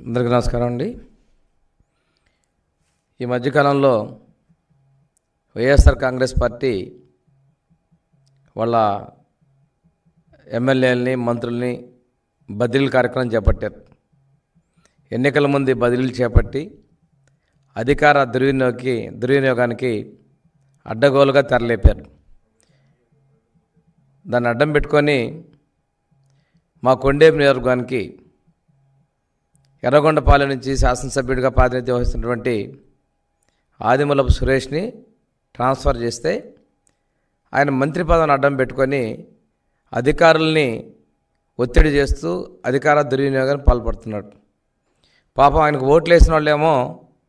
అందరికీ నమస్కారం అండి. ఈ మధ్యకాలంలో వైఎస్ఆర్ కాంగ్రెస్ పార్టీ వాళ్ళ ఎమ్మెల్యేలని మంత్రుల్ని బదిలీ కార్యక్రమం చేపట్టారు. ఎన్నికల ముందు బదిలీలు చేపట్టి అధికార దుర్వినియోగానికి అడ్డగోలుగా తెరలేపారు. దాన్ని అడ్డం పెట్టుకొని మా కొండేపు నియోజకవర్గానికి ఎర్రగొండపాలెం నుంచి శాసనసభ్యుడిగా ప్రాతినిధ్యం వహిస్తున్నటువంటి ఆదిమూలపు సురేష్ని ట్రాన్స్ఫర్ చేస్తే ఆయన మంత్రి పదవిని అడ్డం పెట్టుకొని అధికారుల్ని ఒత్తిడి చేస్తూ అధికార దుర్వినియోగానికి పాల్పడుతున్నాడు. పాపం ఆయనకు ఓట్లు వేసిన వాళ్ళేమో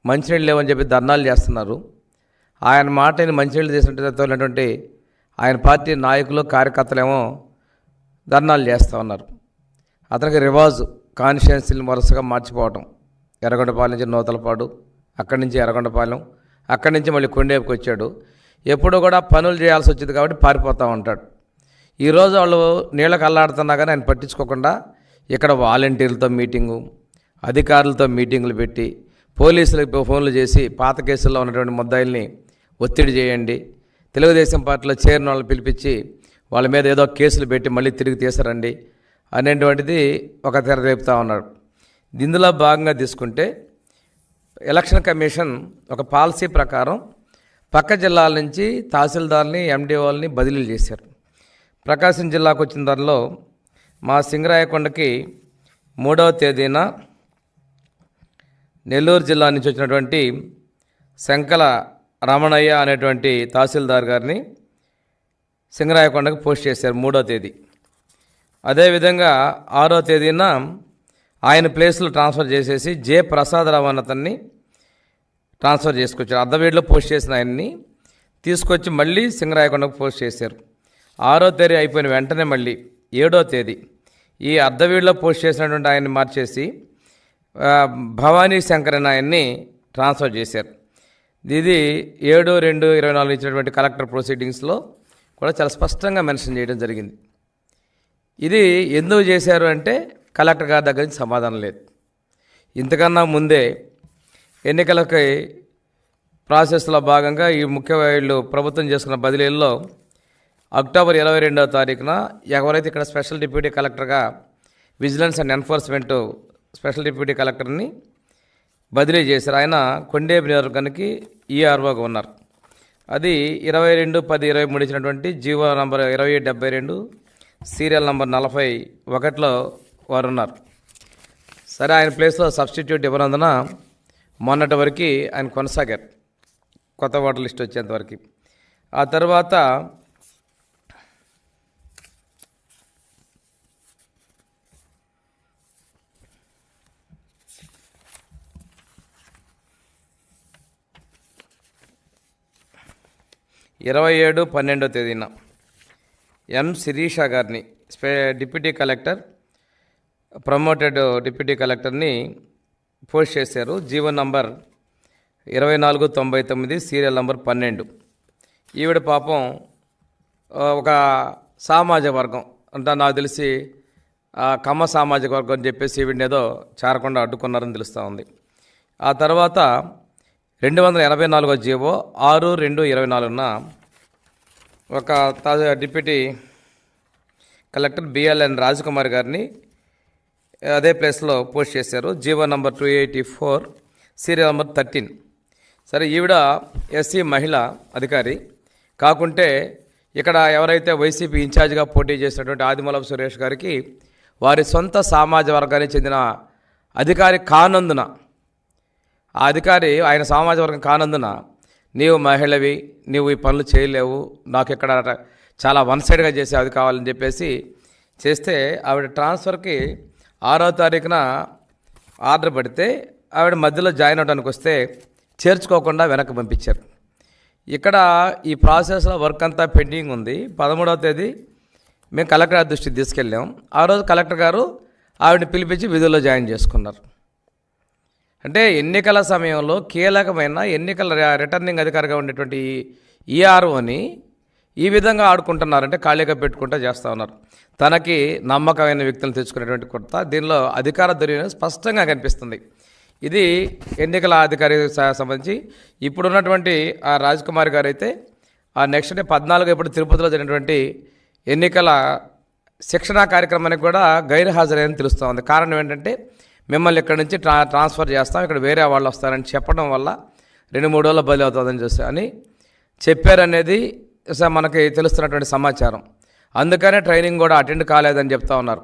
మంచినీళ్ళు లేవని చెప్పి ధర్నాలు చేస్తున్నారు. ఆయన మాటని మంచినీళ్ళు చేసినటువంటి ఆయన పార్టీ నాయకులు కార్యకర్తలేమో ధర్నాలు చేస్తూ ఉన్నారు. అతనికి రివాజు కాన్స్టిట్యున్సీని వరుసగా మార్చిపోవటం. ఎర్రగొండపాలెం నుంచి నూతలపాడు, అక్కడి నుంచి ఎర్రగొండపాలెం, అక్కడి నుంచి మళ్ళీ కొండేపుకి వచ్చాడు. ఎప్పుడు కూడా పనులు చేయాల్సి వచ్చింది కాబట్టి పారిపోతూ ఉంటాడు. ఈరోజు వాళ్ళు నీళ్ళకి అల్లాడుతున్నా కానీ ఆయన పట్టించుకోకుండా ఇక్కడ వాలంటీర్లతో మీటింగు, అధికారులతో మీటింగులు పెట్టి పోలీసులకు ఫోన్లు చేసి పాత కేసుల్లో ఉన్నటువంటి ముద్దాయిల్ని ఒత్తిడి చేయండి, తెలుగుదేశం పార్టీలో చేరిన వాళ్ళని పిలిపించి వాళ్ళ మీద ఏదో కేసులు పెట్టి మళ్ళీ తిరిగి తీసారండి అనేటువంటిది ఒక తెర రేపుతూ ఉన్నాడు. ఇందులో భాగంగా తీసుకుంటే ఎలక్షన్ కమిషన్ ఒక పాలసీ ప్రకారం పక్క జిల్లాల నుంచి తహసీల్దార్ని ఎండిఓల్ని బదిలీలు చేశారు. ప్రకాశం జిల్లాకు వచ్చిన దానిలో మా సింగరాయకొండకి 3వ తేదీన నెల్లూరు జిల్లా నుంచి వచ్చినటువంటి శంకల రమణయ్య అనేటువంటి తహసీల్దార్ గారిని సింగరాయకొండకి పోస్ట్ చేశారు 3వ తేదీ. అదేవిధంగా 6వ తేదీన ఆయన ప్లేస్లో ట్రాన్స్ఫర్ చేసేసి జె ప్రసాదరావు అతన్ని ట్రాన్స్ఫర్ చేసుకొచ్చారు. అర్ధవీడిలో పోస్ట్ చేసిన ఆయన్ని తీసుకొచ్చి మళ్ళీ సింగరాయకొండకు పోస్ట్ చేశారు. 6వ తేదీ అయిపోయిన వెంటనే మళ్ళీ 7వ తేదీ ఈ అర్ధవీడిలో పోస్ట్ చేసినటువంటి ఆయన్ని మార్చేసి భవానీ శంకర్ అనే ఆయన్ని ట్రాన్స్ఫర్ చేశారు. ఇది 7/2/24 ఇచ్చినటువంటి కలెక్టర్ ప్రొసీడింగ్స్లో కూడా చాలా స్పష్టంగా మెన్షన్ చేయడం జరిగింది. ఇది ఎందుకు చేశారు అంటే కలెక్టర్ గారి దగ్గర నుంచి సమాధానం లేదు. ఇంతకన్నా ముందే ఎన్నికలకి ప్రాసెస్లో భాగంగా ఈ వీళ్ళు ప్రభుత్వం చేసుకున్న బదిలీల్లో అక్టోబర్ 22వ తారీఖున ఎవరైతే ఇక్కడ స్పెషల్ డిప్యూటీ కలెక్టర్గా vigilance and enforcement special deputy కలెక్టర్ని బదిలీ చేశారు. ఆయన కొండేపు నియోజకవర్గానికి ఈఆర్ఓగా ఉన్నారు. అది 22/10/23 ఇచ్చినటువంటి జీవో నంబర్ 2772 సీరియల్ నంబర్ 41లో వారు ఉన్నారు. సరే, ఆయన ప్లేస్లో సబ్స్టిట్యూట్ ఇవ్వనందున మొన్నటి వరకు ఆయన కొనసాగారు కొత్త ఓటర్ లిస్ట్ వచ్చేంతవరకు. ఆ తర్వాత ఇరవై 7/12 తేదీన ఎం శిరీష గారిని డిప్యూటీ కలెక్టర్ ప్రమోటెడ్ డిప్యూటీ కలెక్టర్ని పోస్ట్ చేశారు. GO number 2499 serial number 12. ఈవిడ పాపం ఒక సామాజిక వర్గం అంటే నాకు తెలిసి కమ్మ సామాజిక వర్గం అని చెప్పేసి ఈవిడని ఏదో చేరకుండా అడ్డుకున్నారని తెలుస్తూ ఉంది. ఆ తర్వాత 284 జీవో 6/2/24న ఒక డిప్యూటీ కలెక్టర్ బిఎల్ఎన్ రాజకుమార్ గారిని అదే ప్లేస్లో పోస్ట్ చేశారు. GO number 284 serial number 13. సరే, ఈవిడ ఎస్సీ మహిళ అధికారి కాకుంటే ఇక్కడ ఎవరైతే వైసీపీ ఇన్ఛార్జిగా పోటీ చేసినటువంటి ఆదిమూలపు సురేష్ గారికి వారి సొంత సామాజిక వర్గానికి చెందిన అధికారి కానందున ఆ అధికారి ఆయన సామాజిక వర్గం కానందున నీవు మహిళవి, నీవు ఈ పనులు చేయలేవు, నాకు ఇక్కడ చాలా వన్ సైడ్గా చేసే అది కావాలని చెప్పేసి చేస్తే ఆవిడ ట్రాన్స్ఫర్కి 6వ తారీఖున ఆర్డర్ పడితే ఆవిడ మధ్యలో జాయిన్ అవడానికి వస్తే చేర్చుకోకుండా వెనక్కి పంపించారు. ఇక్కడ ఈ ప్రాసెస్లో వర్క్ అంతా పెండింగ్ ఉంది. 13వ తేదీ మేము కలెక్టర్ గారి దృష్టికి తీసుకెళ్ళాం. ఆ రోజు కలెక్టర్ గారు ఆవిడని పిలిపించి విధుల్లో జాయిన్ చేసుకున్నారు. అంటే ఎన్నికల సమయంలో కీలకమైన ఎన్నికల రిటర్నింగ్ అధికారిగా ఉండేటువంటి ఈఆర్ఓని ఈ విధంగా ఆడుకుంటున్నారంటే ఖాళీగా పెట్టుకుంటూ చేస్తూ ఉన్నారు. తనకి నమ్మకమైన వ్యక్తులను తెచ్చుకునేటువంటి కొత్త దీనిలో అధికార దుర్వినియోగం స్పష్టంగా కనిపిస్తుంది. ఇది ఎన్నికల అధికారి సంబంధించి ఇప్పుడున్నటువంటి ఆ రాజ్కుమార్ గారు అయితే ఆ నెక్స్ట్ డే 14 ఇప్పుడు తిరుపతిలో జరిగినటువంటి ఎన్నికల శిక్షణా కార్యక్రమానికి కూడా గైరు హాజరైందని తెలుస్తూ ఉంది. కారణం ఏంటంటే మిమ్మల్ని ఇక్కడ నుంచి ట్రాన్స్ఫర్ చేస్తాం, ఇక్కడ వేరే వాళ్ళు వస్తారని చెప్పడం వల్ల 2-3 రోజులు బలి అవుతుందని చూస్తే అని చెప్పారనేది మనకి తెలుస్తున్నటువంటి సమాచారం. అందుకనే ట్రైనింగ్ కూడా అటెండ్ కాలేదని చెప్తా ఉన్నారు.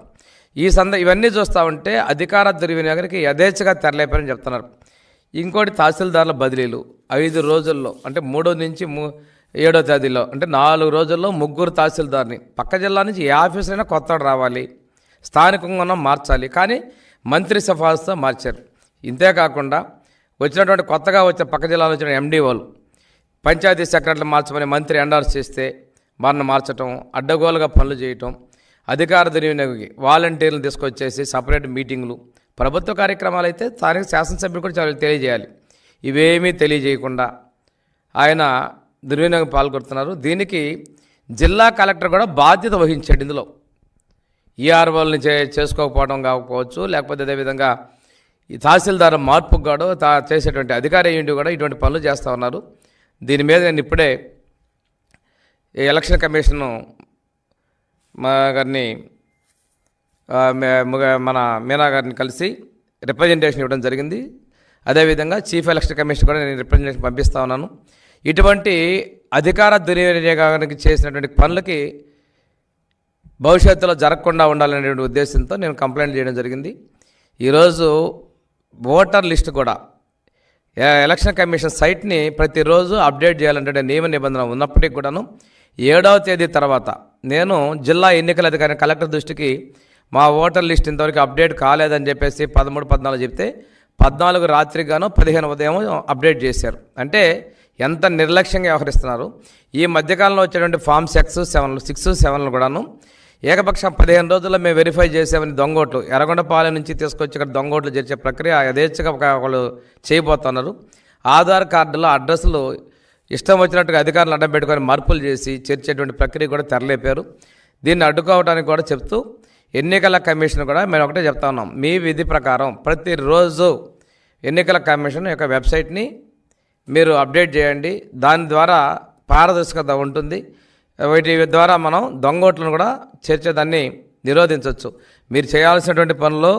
ఇవన్నీ చూస్తూ ఉంటే అధికార దుర్వినియోగానికి యథేచ్ఛగా తెరలేపారని చెప్తున్నారు. ఇంకోటి తహసీల్దార్ల బదిలీలు 5 రోజుల్లో అంటే 3 నుంచి 7వ తేదీలో అంటే 4 రోజుల్లో 3 తహసీల్దార్ని పక్క జిల్లా నుంచి ఏ ఆఫీసరైనా కొత్తవాడు రావాలి, స్థానికంగా మార్చాలి, కానీ మంత్రి సిఫార్సుతో మార్చారు. ఇంతేకాకుండా వచ్చినటువంటి కొత్తగా వచ్చిన పక్క జిల్లాలో వచ్చిన ఎండిఓలు పంచాయతీ సెక్రటరీలు మార్చమని మంత్రి ఎండార్స్ చేస్తే వారిని మార్చడం, అడ్డగోలుగా పనులు చేయటం, అధికార దుర్వినియోగకి వాలంటీర్లు తీసుకొచ్చేసి సపరేట్ మీటింగులు, ప్రభుత్వ కార్యక్రమాలు అయితే స్థానిక శాసనసభ్యులు కూడా చాలా తెలియజేయాలి. ఇవేమీ తెలియజేయకుండా ఆయన దుర్వినియోగం పాల్గొడుతున్నారు. దీనికి జిల్లా కలెక్టర్ కూడా బాధ్యత వహించాడు. ఇందులో ఈఆర్ఓల్ని చేసుకోకపోవడం కాకపోవచ్చు, లేకపోతే అదేవిధంగా ఈ తహసీల్దార్ మార్పుకు కూడా చేసేటువంటి అధికారి ఏంటి కూడా ఇటువంటి పనులు చేస్తూ ఉన్నారు. దీని మీద నేను ఇప్పుడే ఎలక్షన్ కమిషన్ గారిని మన మీనా గారిని కలిసి రిప్రజెంటేషన్ ఇవ్వడం జరిగింది. అదేవిధంగా చీఫ్ ఎలక్షన్ కమిషన్ కూడా నేను రిప్రజెంటేషన్ పంపిస్తూ ఉన్నాను. ఇటువంటి అధికార దుర్వినియోగానికి చేసినటువంటి పనులకి భవిష్యత్తులో జరగకుండా ఉండాలనేటువంటి ఉద్దేశంతో నేను కంప్లైంట్ చేయడం జరిగింది. ఈరోజు ఓటర్ లిస్ట్ కూడా ఎలక్షన్ కమిషన్ సైట్ని ప్రతిరోజు అప్డేట్ చేయాలంటే నియమ నిబంధన ఉన్నప్పటికీ కూడాను 7వ తేదీ తర్వాత నేను జిల్లా ఎన్నికల అధికారి కలెక్టర్ దృష్టికి మా ఓటర్ లిస్ట్ ఇంతవరకు అప్డేట్ కాలేదని చెప్పేసి 13-14 చెప్తే 14 రాత్రికి గాను 15 ఉదయం అప్డేట్ చేశారు. అంటే ఎంత నిర్లక్ష్యంగా వ్యవహరిస్తున్నారు. ఈ మధ్యకాలంలో వచ్చేటువంటి ఫామ్ 6-7 కూడాను ఏకపక్షం 15 రోజుల్లో మేము వెరిఫై చేసామని దొంగోట్లు ఎర్రగొండపాలెం నుంచి తీసుకొచ్చి ఇక్కడ దొంగోట్లు చేర్చే ప్రక్రియ యథేచ్ఛగా వాళ్ళు చేయబోతున్నారు. ఆధార్ కార్డులో అడ్రస్లు ఇష్టం వచ్చినట్టుగా అధికారులు అడ్డం పెట్టుకొని మార్పులు చేసి చేర్చేటువంటి ప్రక్రియ కూడా తెరలేపారు. దీన్ని అడ్డుకోవడానికి కూడా చెప్తూ ఎన్నికల కమిషన్ కూడా మేము ఒకటే చెప్తా ఉన్నాం, మీ విధి ప్రకారం ప్రతిరోజు ఎన్నికల కమిషన్ యొక్క వెబ్సైట్ని మీరు అప్డేట్ చేయండి. దాని ద్వారా పారదర్శకత ఉంటుంది. వీటి ద్వారా మనం దొంగోట్లను కూడా చేర్చేదాన్ని నిరోధించవచ్చు. మీరు చేయాల్సినటువంటి పనుల్లో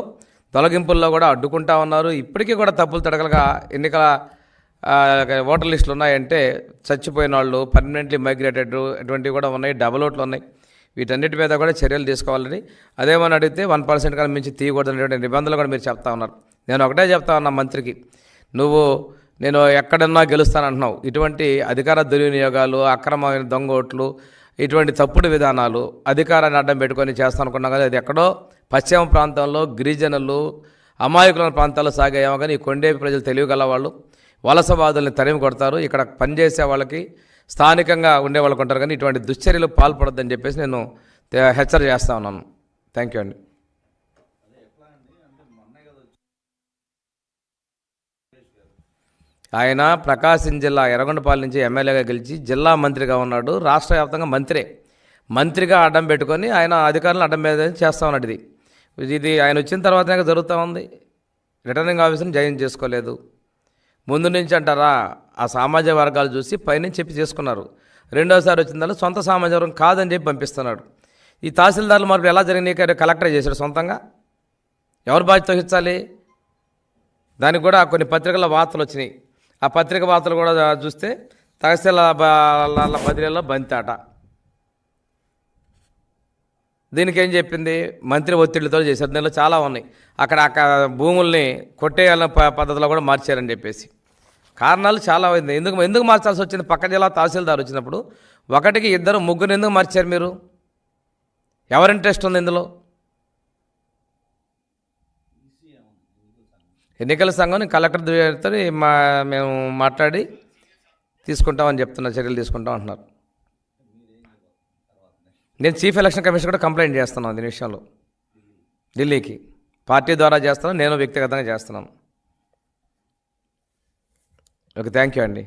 తొలగింపుల్లో కూడా అడ్డుకుంటా ఉన్నారు. ఇప్పటికీ కూడా తప్పులు తడకలుగా ఎన్నికల ఓటర్ లిస్టులు ఉన్నాయంటే చచ్చిపోయిన వాళ్ళు, పర్మనెంట్లీ మైగ్రేటెడ్ ఇటువంటివి కూడా ఉన్నాయి, డబుల్ ఓట్లు ఉన్నాయి. వీటన్నిటి మీద కూడా చర్యలు తీసుకోవాలని, అదేమని అడిగితే 1% కన్నా మించి తీయకూడదనేటువంటి నిబంధనలు కూడా మీరు చెప్తా ఉన్నారు. నేను ఒకటే చెప్తా ఉన్నా మంత్రికి, నేను ఎక్కడన్నా గెలుస్తానంటున్నావు. ఇటువంటి అధికార దుర్వినియోగాలు, అక్రమమైన దొంగ ఓట్లు, ఇటువంటి తప్పుడు విధానాలు అధికారాన్ని అడ్డం పెట్టుకొని చేస్తాను అనుకున్నాం కదా, అది ఎక్కడో పశ్చిమ ప్రాంతంలో గిరిజనులు అమాయకుల ప్రాంతాల్లో సాగాయేమో కానీ ఈ కొండేపి ప్రజలు తెలియగల వాళ్ళు వలసవాదుల్ని తరిమి కొడతారు. ఇక్కడ పనిచేసే వాళ్ళకి స్థానికంగా ఉండే వాళ్ళకు ఉంటారు, కానీ ఇటువంటి దుశ్చర్యలు పాల్పడొద్దని చెప్పేసి నేను హెచ్చరిక చేస్తా ఉన్నాను. థ్యాంక్ యూ అండి. ఆయన ప్రకాశం జిల్లా ఎర్రగొండపాలెం నుంచి ఎమ్మెల్యేగా గెలిచి జిల్లా మంత్రిగా ఉన్నాడు. రాష్ట్ర వ్యాప్తంగా మంత్రిగా అడ్డం పెట్టుకొని ఆయన అధికారులను అడ్డం మీద చేస్తూ ఉన్నాడు. ఇది ఆయన వచ్చిన తర్వాతనే జరుగుతూ ఉంది. రిటర్నింగ్ ఆఫీసర్ని జాయిన్ చేసుకోలేదు. ముందు నుంచి అంటారా, ఆ సామాజిక వర్గాలు చూసి పైనుంచి చెప్పి చేసుకున్నారు. రెండోసారి వచ్చిందల్లా సొంత సామాజిక వర్గం కాదని చెప్పి పంపిస్తున్నాడు. ఈ తహసీల్దార్లు మార్పులు ఎలా జరిగినాయి? కలెక్టర్ చేశాడు సొంతంగా. ఎవరు బాధ్యత వహించాలి? దానికి కూడా కొన్ని పత్రికల వార్తలు వచ్చినాయి. ఆ పత్రిక వార్తలు కూడా చూస్తే తహసీల్దార్ల బదిలీలో బంతాట. దీనికి ఏం చెప్పింది? మంత్రి ఒత్తిడితో చేశారు. దీనిలో చాలా ఉన్నాయి. అక్కడ భూముల్ని కొట్టేయాలన్న పద్ధతిలో కూడా మార్చారని చెప్పేసి కారణాలు చాలా అయింది. ఎందుకు మార్చాల్సి వచ్చింది? పక్క జిల్లా తహసీల్దార్ వచ్చినప్పుడు 1కి 2, 3 ఎందుకు మార్చారు మీరు? ఎవరి ఇంట్రెస్ట్ ఉంది ఇందులో? ఎన్నికల సంఘం కలెక్టర్ ద్వారా మేము మాట్లాడి తీసుకుంటామని చెప్తున్నారు, చర్యలు తీసుకుంటాం అంటున్నారు. నేను చీఫ్ ఎలక్షన్ కమిషన్ కూడా కంప్లైంట్ చేస్తున్నాను దీని విషయంలో. ఢిల్లీకి పార్టీ ద్వారా చేస్తున్నాను, నేను వ్యక్తిగతంగా చేస్తున్నాను. ఓకే, థ్యాంక్ యూ అండి.